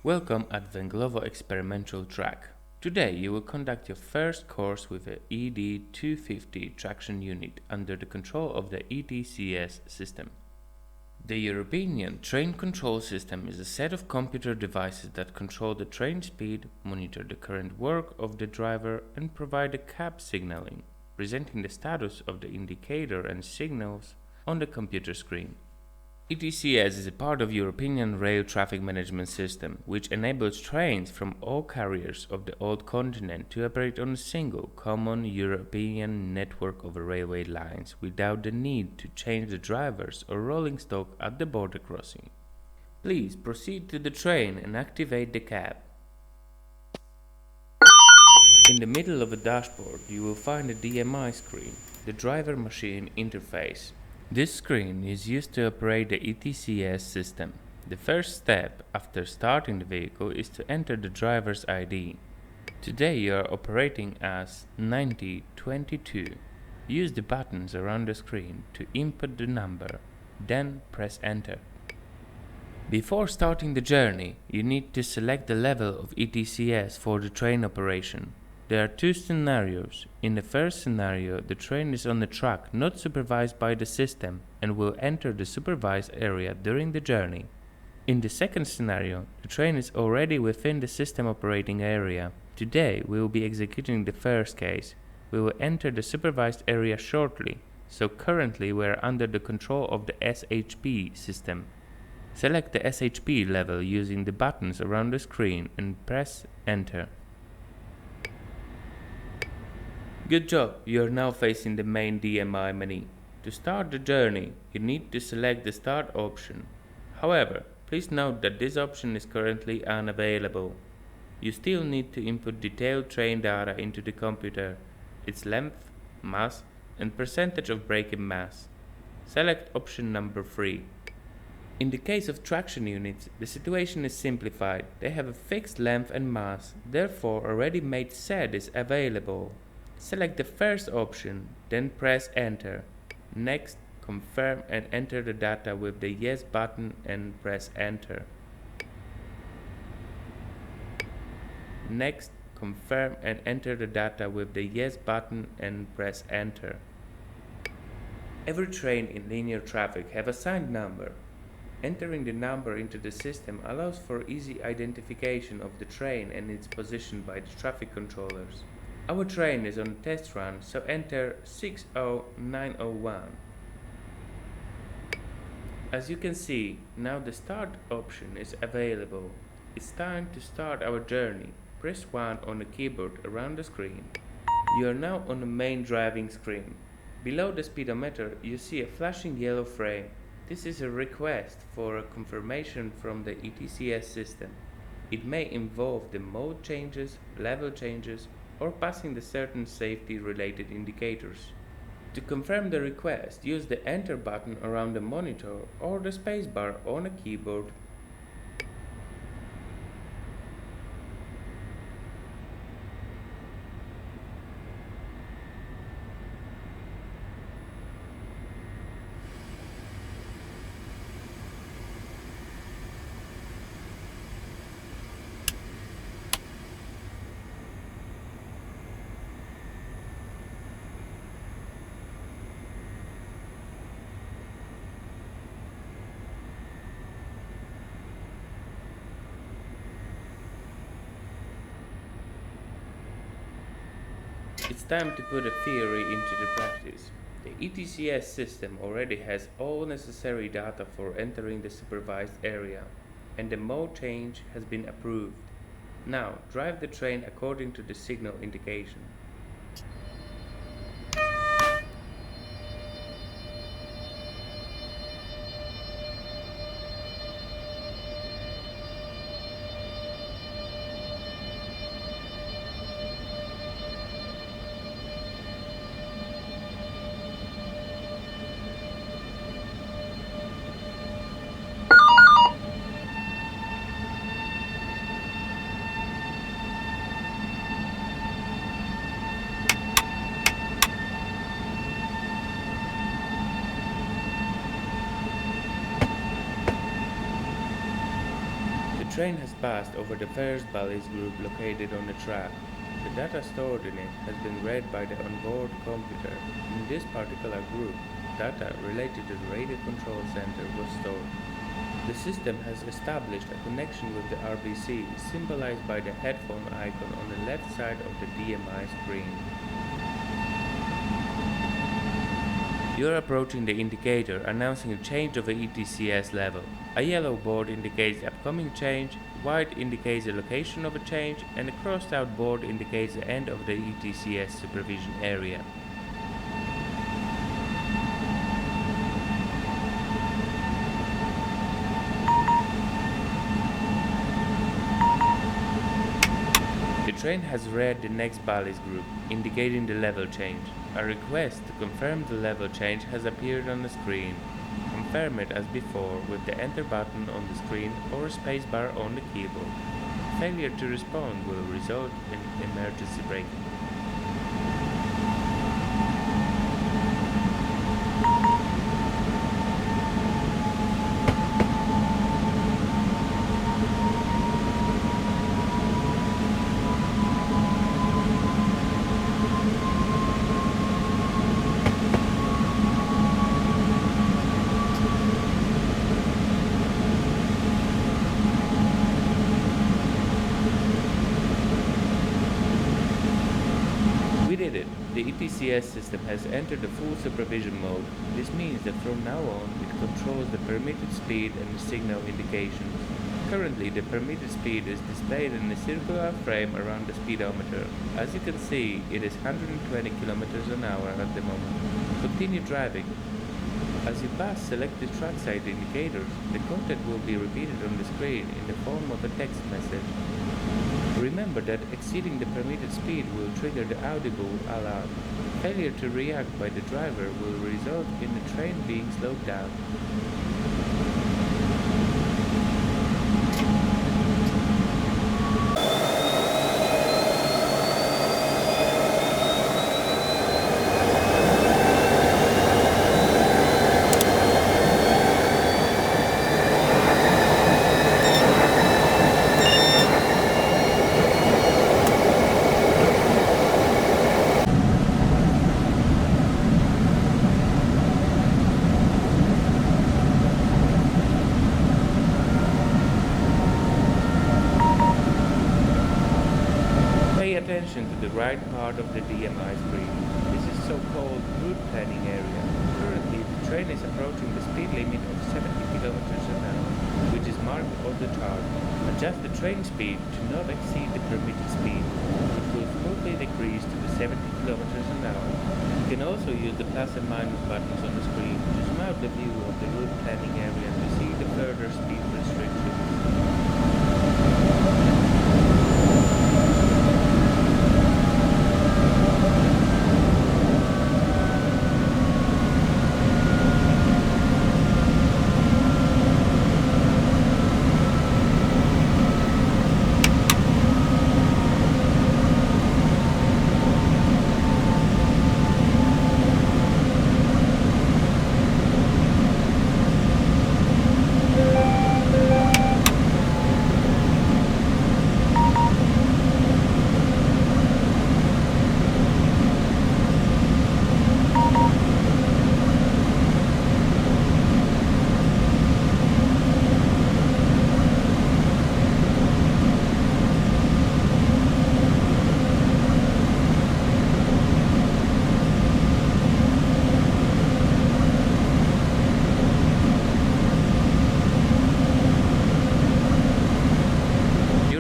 Welcome at Venglovo Experimental Track. Today you will conduct your first course with a ED250 traction unit under the control of the ETSS system. The European Train Control System is a set of computer devices that control the train speed, monitor the current work of the driver, and provide a cab signaling, presenting the status of the indicator and signals on the computer screen. ETSS is a part of European Rail Traffic Management System, which enables trains from all carriers of the old continent to operate on a single, common European network of railway lines without the need to change the drivers or rolling stock at the border crossing. Please proceed to the train and activate the cab. In the middle of the dashboard, you will find a DMI screen, the driver machine interface. This screen is used to operate the ETSS system. The first step after starting the vehicle is to enter the driver's ID. Today you are operating as 9022. Use the buttons around the screen to input the number, then press enter. Before starting the journey, you need to select the level of ETSS for the train operation. There are two scenarios. In the first scenario, the train is on the track not supervised by the system and will enter the supervised area during the journey. In the second scenario, the train is already within the system operating area. Today, we will be executing the first case. We will enter the supervised area shortly, so currently we are under the control of the SHP system. Select the SHP level using the buttons around the screen and press enter. Good job, you are now facing the main DMI menu. To start the journey, you need to select the start option. However, please note that this option is currently unavailable. You still need to input detailed train data into the computer, its length, mass, and percentage of braking mass. Select option number 3. In the case of traction units, the situation is simplified. They have a fixed length and mass, therefore a ready-made set is available. Select the first option, then press enter. Next, confirm and enter the data with the yes button and press enter. Next, confirm and enter the data with the yes button and press enter. Every train in linear traffic have a assigned number. Entering the number into the system allows for easy identification of the train and its position by the traffic controllers. Our train is on a test run, so enter 60901. As you can see, now the start option is available. It's time to start our journey. Press 1 on the keyboard around the screen. You are now on the main driving screen. Below the speedometer, you see a flashing yellow frame. This is a request for a confirmation from the ETSS system. It may involve the mode changes, level changes, or passing the certain safety-related indicators. To confirm the request, use the Enter button around the monitor or the spacebar on a keyboard. It's time to put a theory into the practice. The ETSS system already has all necessary data for entering the supervised area, and the mode change has been approved. Now, drive the train according to the signal indication. train has passed over the first ballast group located on the track. The data stored in it has been read by the onboard computer. In this particular group, data related to the radio control center was stored. The system has established a connection with the RBC, symbolized by the headphone icon on the left side of the DMI screen. You are approaching the indicator announcing a change of a ETCS level. A yellow board indicates the upcoming change, white indicates the location of a change, and a crossed out board indicates the end of the ETCS supervision area. The train has read the next ballast group, indicating the level change. A request to confirm the level change has appeared on the screen. Confirm it as before with the enter button on the screen or a spacebar on the keyboard. Failure to respond will result in emergency braking. The ETCS system has entered the full supervision mode. This means that from now on it controls the permitted speed and the signal indications. Currently the permitted speed is displayed in a circular frame around the speedometer. As you can see, it is 120 km an hour at the moment. Continue driving. As you pass selected trackside indicators, the content will be repeated on the screen in the form of a text message. Remember that exceeding the permitted speed will trigger the audible alarm. Failure to react by the driver will result in the train being slowed down. Attention to the right part of the DMI screen. This is so-called route planning area. Currently, the train is approaching the speed limit of 70 km an hour, which is marked on the chart. Adjust the train speed to not exceed the permitted speed, which will smoothly decrease to the 70 km an hour. You can also use the plus and minus buttons on the screen to zoom out the view of the route planning area to see the further speed restrictions.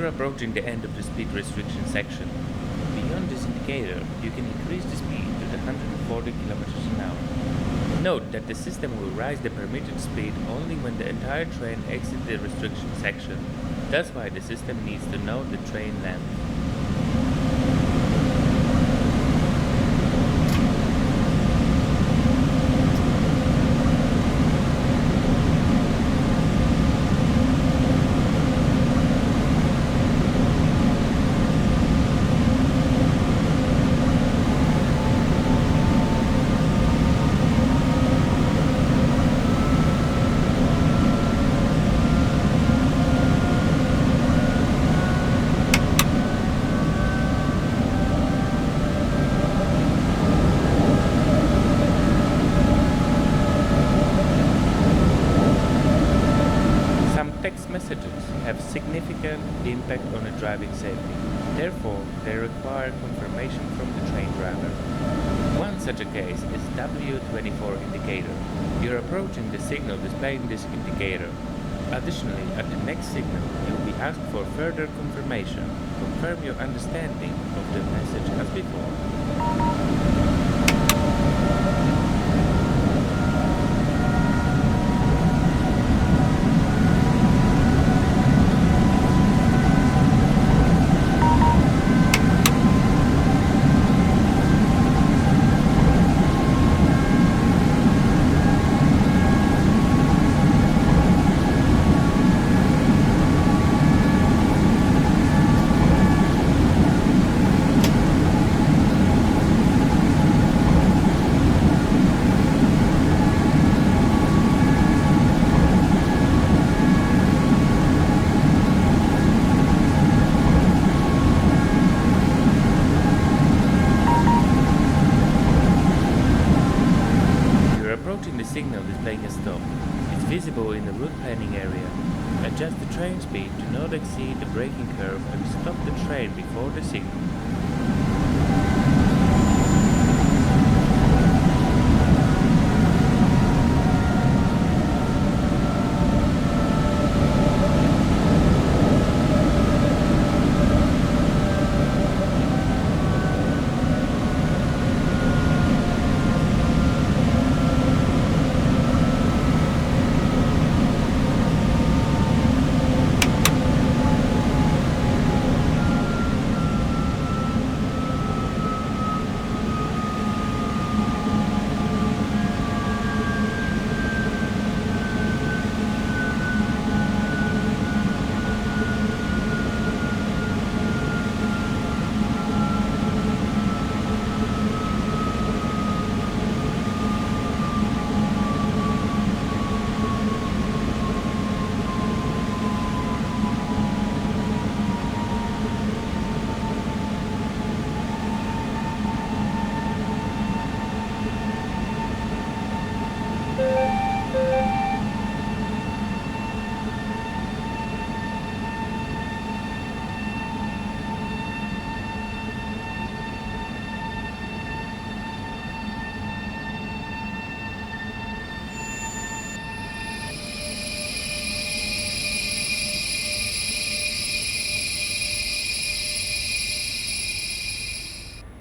Approaching the end of the speed restriction section. Beyond this indicator, you can increase the speed to the 140 km an hour. Note that the system will rise the permitted speed only when the entire train exits the restriction section. That's why the system needs to know the train length. have significant impact on the driving safety. Therefore, they require confirmation from the train driver. One such a case is W24 indicator. You're approaching the signal displaying this indicator. Additionally, at the next signal, you'll be asked for further confirmation. Confirm your understanding of the message as before. Approaching the signal displaying a stop. It's visible in the route planning area. Adjust the train speed to not exceed the braking curve and stop the train before the signal.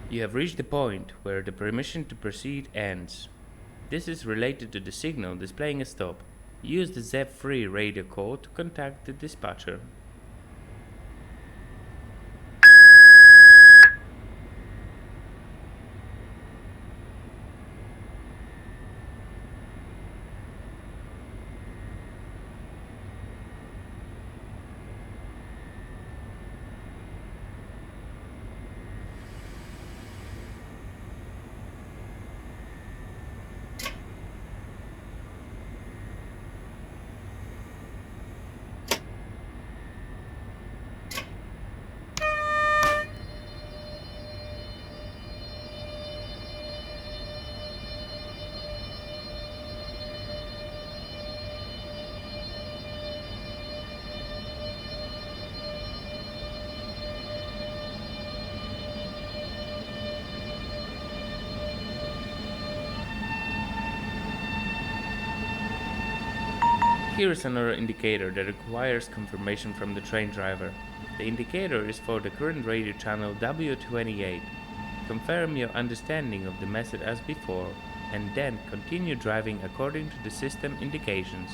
You have reached the point where the permission to proceed ends. This is related to the signal displaying a stop. Use the ZEP3 radio code to contact the dispatcher. Here is another indicator that requires confirmation from the train driver. The indicator is for the current radio channel W28. Confirm your understanding of the message as before, and then continue driving according to the system indications.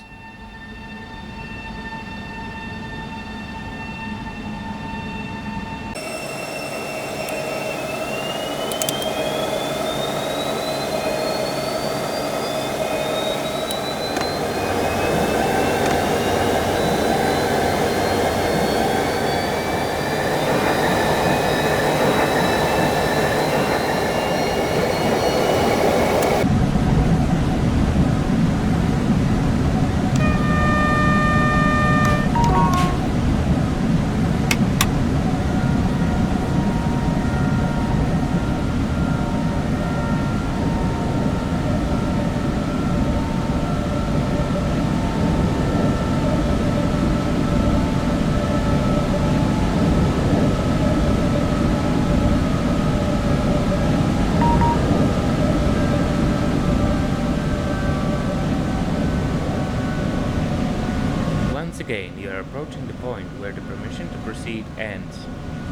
the permission to proceed ends.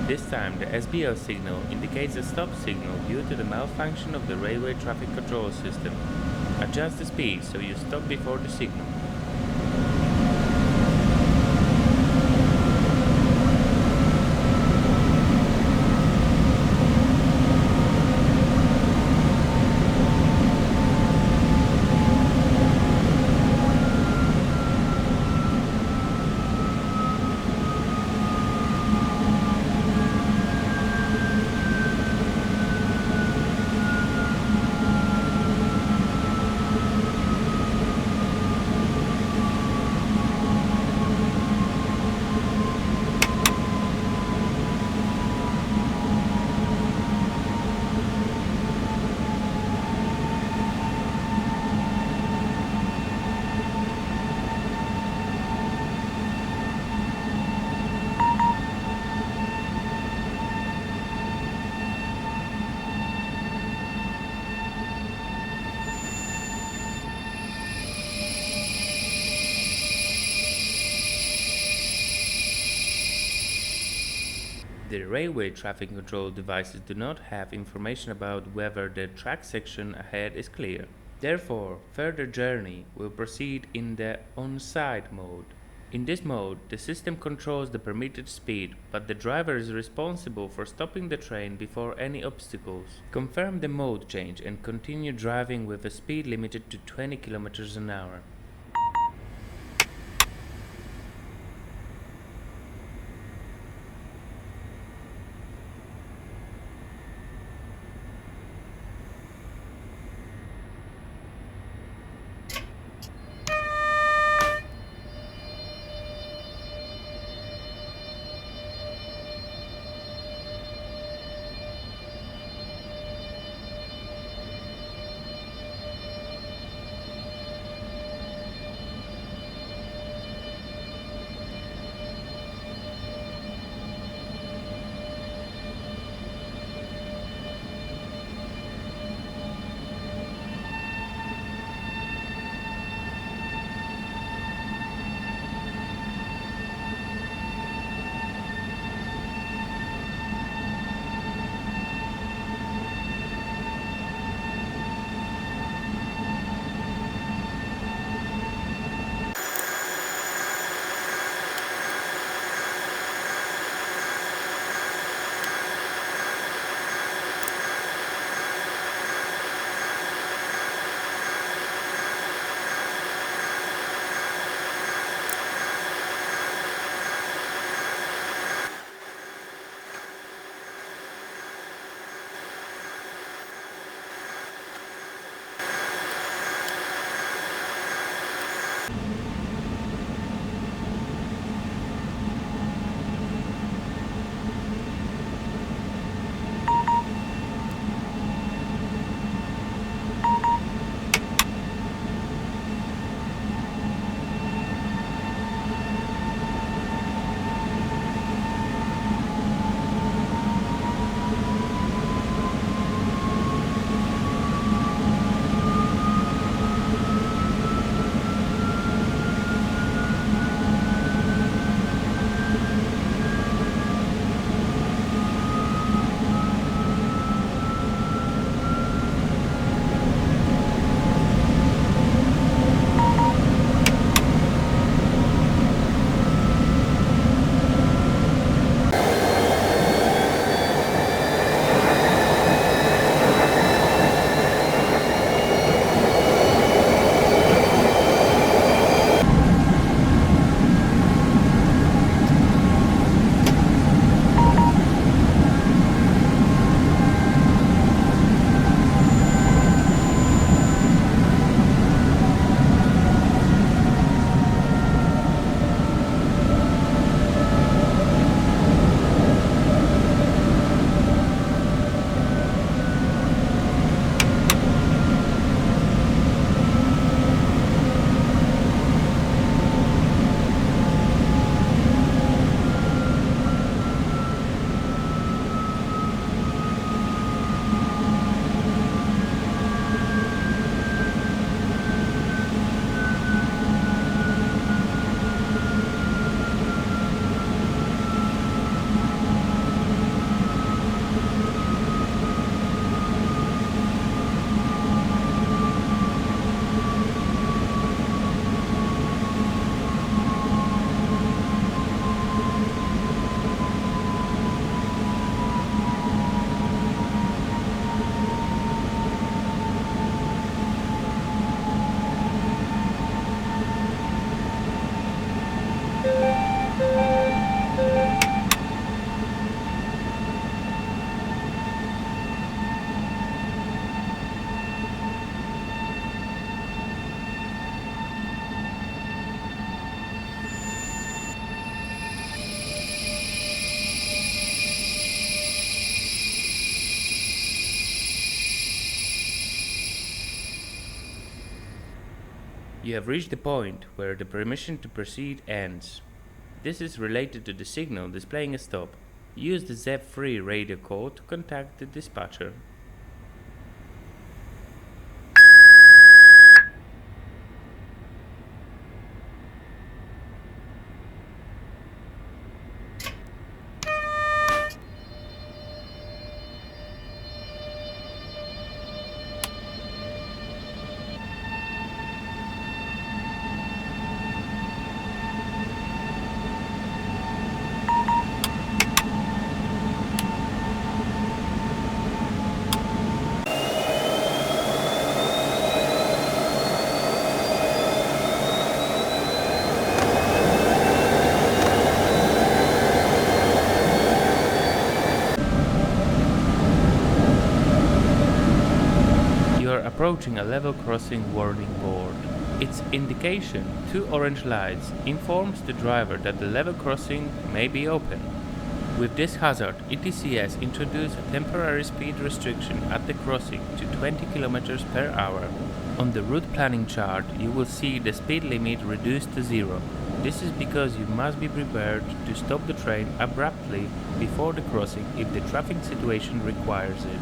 This time the SBL signal indicates a stop signal due to the malfunction of the railway traffic control system. Adjust the speed so you stop before the signal. The railway traffic control devices do not have information about whether the track section ahead is clear. Therefore, further journey will proceed in the on-side mode. In this mode, the system controls the permitted speed, but the driver is responsible for stopping the train before any obstacles. Confirm the mode change and continue driving with a speed limited to 20 km an hour. You have reached the point where the permission to proceed ends. This is related to the signal displaying a stop. Use the ZEP3 radio code to contact the dispatcher. Approaching a level crossing warning board. Its indication, 2 orange lights, informs the driver that the level crossing may be open. With this hazard, ETCS introduced a temporary speed restriction at the crossing to 20 km per hour. On the route planning chart, you will see the speed limit reduced to 0. This is because you must be prepared to stop the train abruptly before the crossing if the traffic situation requires it.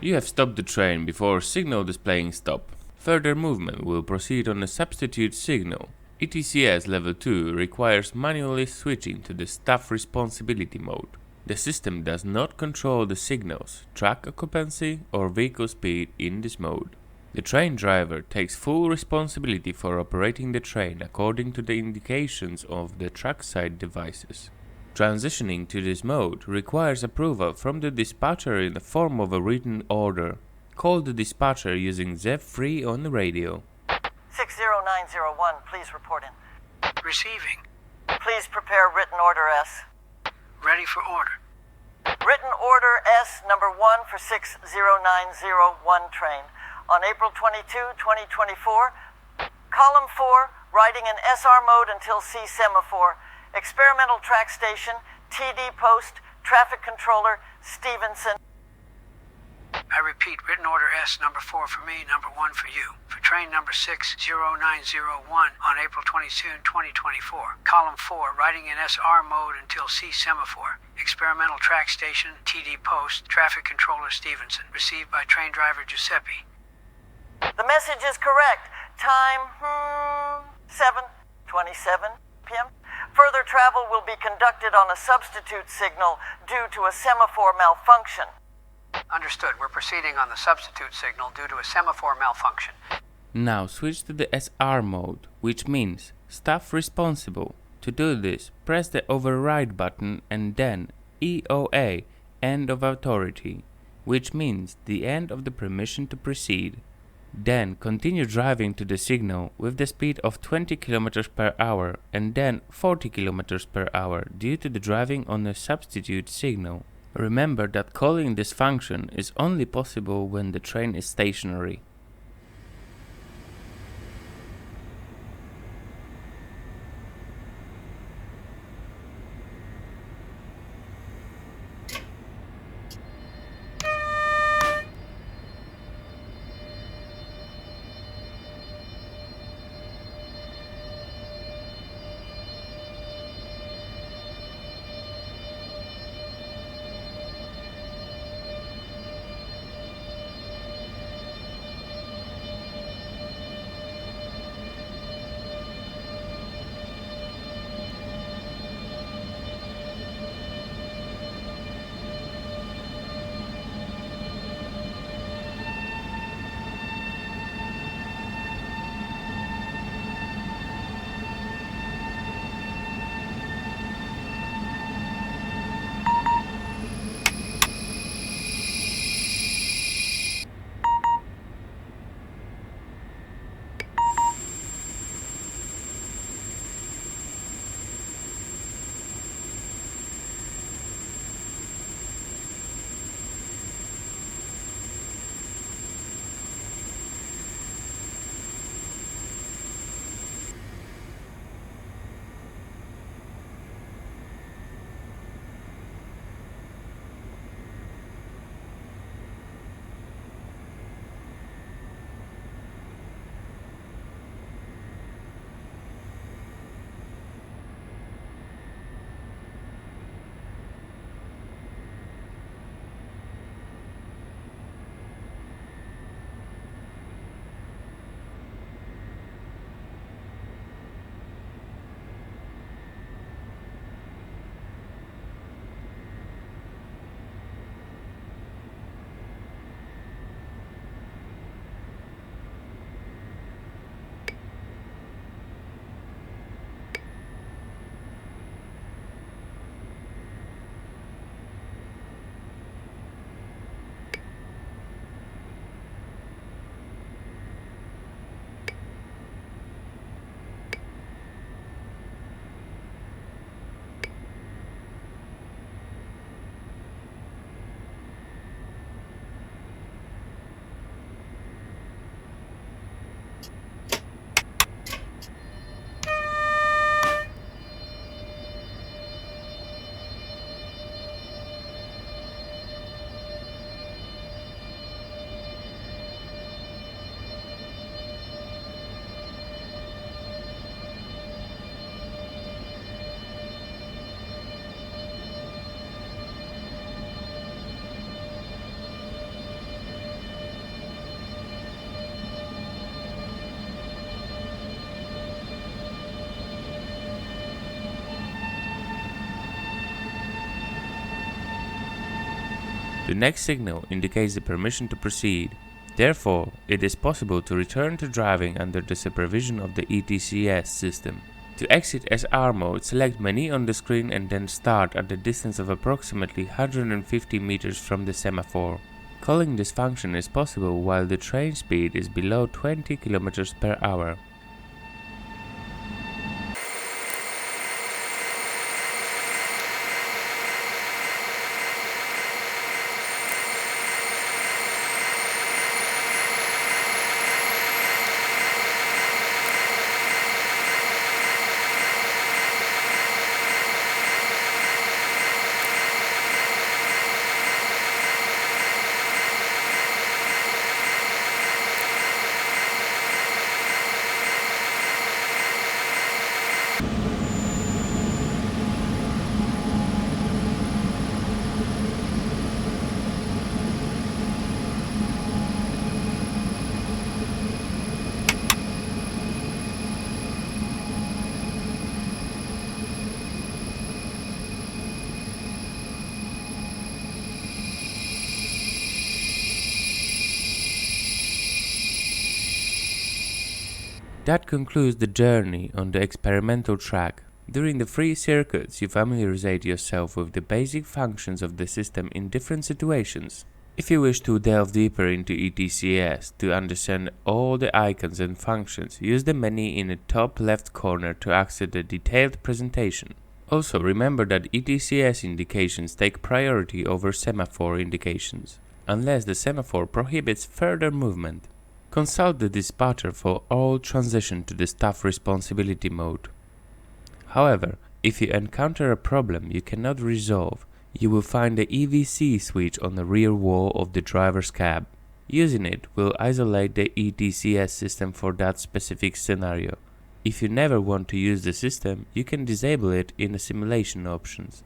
You have stopped the train before signal displaying stop. Further movement will proceed on a substitute signal. ETSS Level 2 requires manually switching to the staff responsibility mode. The system does not control the signals, track occupancy, or vehicle speed in this mode. The train driver takes full responsibility for operating the train according to the indications of the trackside devices. Transitioning to this mode requires approval from the dispatcher in the form of a written order. Call the dispatcher using Z3 on the radio. 60901, please report in. Receiving. Please prepare written order S. Ready for order. Written order S number 1 for 60901 train on April 22, 2024. Column 4, riding in SR mode until C semaphore. Experimental track station, TD post, traffic controller, Stevenson. I repeat, written order S number 4 for me, number 1 for you. For train number 60901 on April 22, 2024. Column 4, riding in SR mode until C semaphore. Experimental track station, TD post, traffic controller Stevenson. Received by train driver Giuseppe. The message is correct. Time, 7:27 p.m. Further travel will be conducted on a substitute signal due to a semaphore malfunction. Understood. We're proceeding on the substitute signal due to a semaphore malfunction. Now switch to the SR mode, which means staff responsible. To do this, press the override button and then EOA, end of authority, which means the end of the permission to proceed. Then continue driving to the signal with the speed of 20 km per hour and then 40 km per hour due to the driving on a substitute signal. Remember that calling this function is only possible when the train is stationary. The next signal indicates the permission to proceed. Therefore, it is possible to return to driving under the supervision of the ETSS system. To exit SR mode, select Menu on the screen and then start at the distance of approximately 150 meters from the semaphore. Calling this function is possible while the train speed is below 20 km per hour. That concludes the journey on the experimental track. During the free circuits, you familiarize yourself with the basic functions of the system in different situations. If you wish to delve deeper into ETSS to understand all the icons and functions, use the menu in the top left corner to access the detailed presentation. Also remember that ETSS indications take priority over semaphore indications, unless the semaphore prohibits further movement. Consult the dispatcher for all transition to the staff responsibility mode. However, if you encounter a problem you cannot resolve, you will find the EVC switch on the rear wall of the driver's cab. Using it will isolate the ETSS system for that specific scenario. If you never want to use the system, you can disable it in the simulation options.